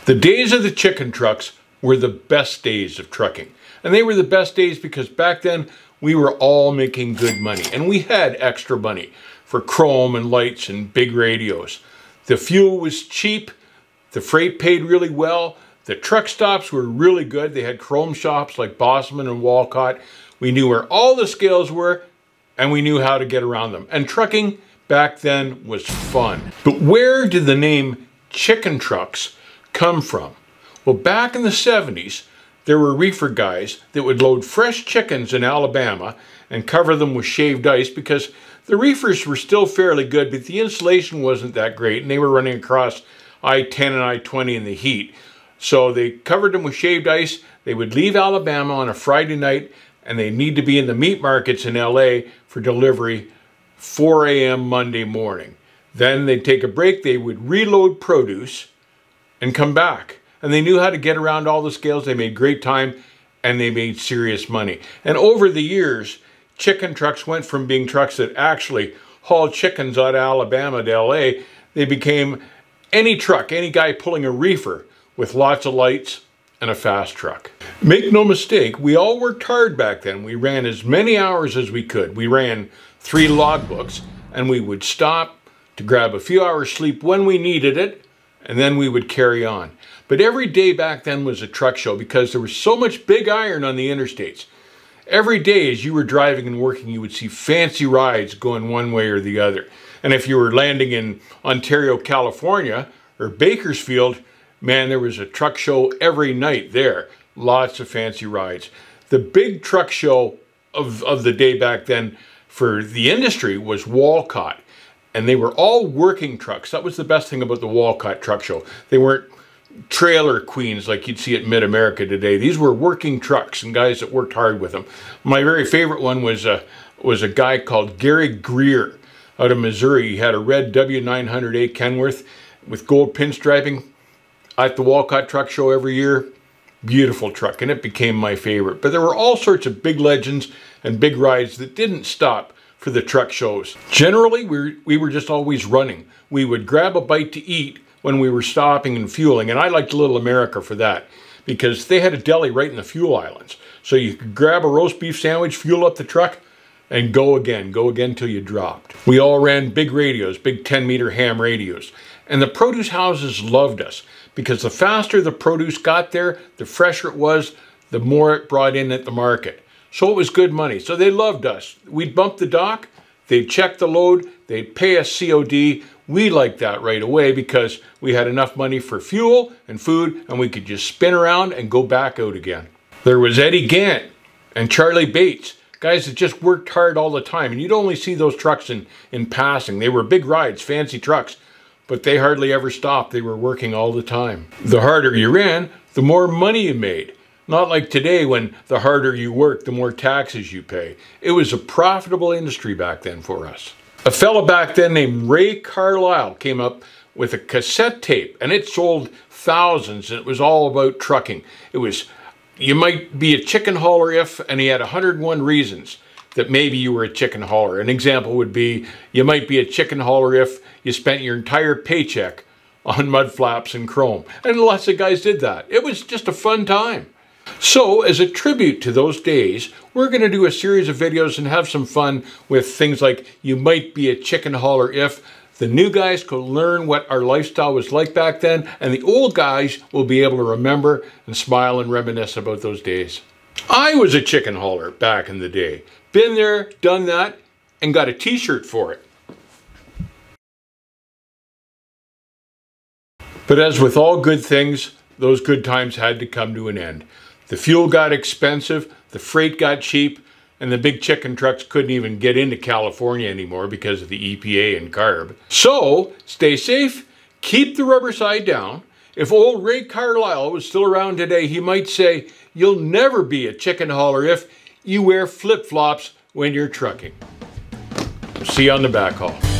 The days of the chicken trucks were the best days of trucking. And they were the best days because back then we were all making good money and we had extra money for chrome and lights and big radios. The fuel was cheap, the freight paid really well, the truck stops were really good. They had chrome shops like Bosman and Walcott. We knew where all the scales were and we knew how to get around them. And trucking back then was fun. But where did the name chicken trucks come from? Well, back in the 70s, there were reefer guys that would load fresh chickens in Alabama and cover them with shaved ice because the reefers were still fairly good, but the insulation wasn't that great and they were running across I-10 and I-20 in the heat. So they covered them with shaved ice. They would leave Alabama on a Friday night and they need to be in the meat markets in LA for delivery 4 a.m. Monday morning. Then they'd take a break, they would reload produce and come back. And they knew how to get around all the scales. They made great time and they made serious money. And over the years, chicken trucks went from being trucks that actually hauled chickens out of Alabama to LA. They became any truck, any guy pulling a reefer with lots of lights and a fast truck. Make no mistake, we all worked hard back then. We ran as many hours as we could. We ran 3 logbooks and we would stop to grab a few hours sleep when we needed it, and then we would carry on. But every day back then was a truck show because there was so much big iron on the interstates. Every day as you were driving and working, you would see fancy rides going one way or the other. And if you were landing in Ontario, California, or Bakersfield, man, there was a truck show every night there. Lots of fancy rides. The big truck show of the day back then for the industry was Walcott. And they were all working trucks. That was the best thing about the Walcott Truck Show. They weren't trailer queens like you'd see at Mid-America today. These were working trucks and guys that worked hard with them. My very favorite one was a guy called Gary Greer out of Missouri. He had a red W900A Kenworth with gold pinstriping at the Walcott Truck Show every year. Beautiful truck, and it became my favorite. But there were all sorts of big legends and big rides that didn't stop for the truck shows. Generally, we were just always running. We would grab a bite to eat when we were stopping and fueling, and I liked Little America for that because they had a deli right in the fuel islands. So you could grab a roast beef sandwich, fuel up the truck, and go again till you dropped. We all ran big radios, big 10-meter ham radios, and the produce houses loved us because the faster the produce got there, the fresher it was, the more it brought in at the market. So it was good money. So they loved us. We'd bump the dock, they'd check the load, they'd pay us COD. We liked that right away because we had enough money for fuel and food and we could just spin around and go back out again. There was Eddie Gant and Charlie Bates, guys that just worked hard all the time. And you'd only see those trucks in passing. They were big rides, fancy trucks, but they hardly ever stopped. They were working all the time. The harder you ran, the more money you made. Not like today when the harder you work, the more taxes you pay. It was a profitable industry back then for us. A fella back then named Ray Carlisle came up with a cassette tape and it sold thousands and it was all about trucking. It was, you might be a chicken hauler if, and he had 101 reasons that maybe you were a chicken hauler. An example would be, you might be a chicken hauler if you spent your entire paycheck on mud flaps and chrome. And lots of guys did that. It was just a fun time. So, as a tribute to those days, we're going to do a series of videos and have some fun with things like you might be a chicken hauler if. The new guys could learn what our lifestyle was like back then, and the old guys will be able to remember and smile and reminisce about those days. I was a chicken hauler back in the day. Been there, done that, and got a t-shirt for it. But as with all good things, those good times had to come to an end. The fuel got expensive, the freight got cheap, and the big chicken trucks couldn't even get into California anymore because of the EPA and CARB. So, stay safe, keep the rubber side down. If old Ray Carlisle was still around today, he might say, you'll never be a chicken hauler if you wear flip-flops when you're trucking. See you on the backhaul.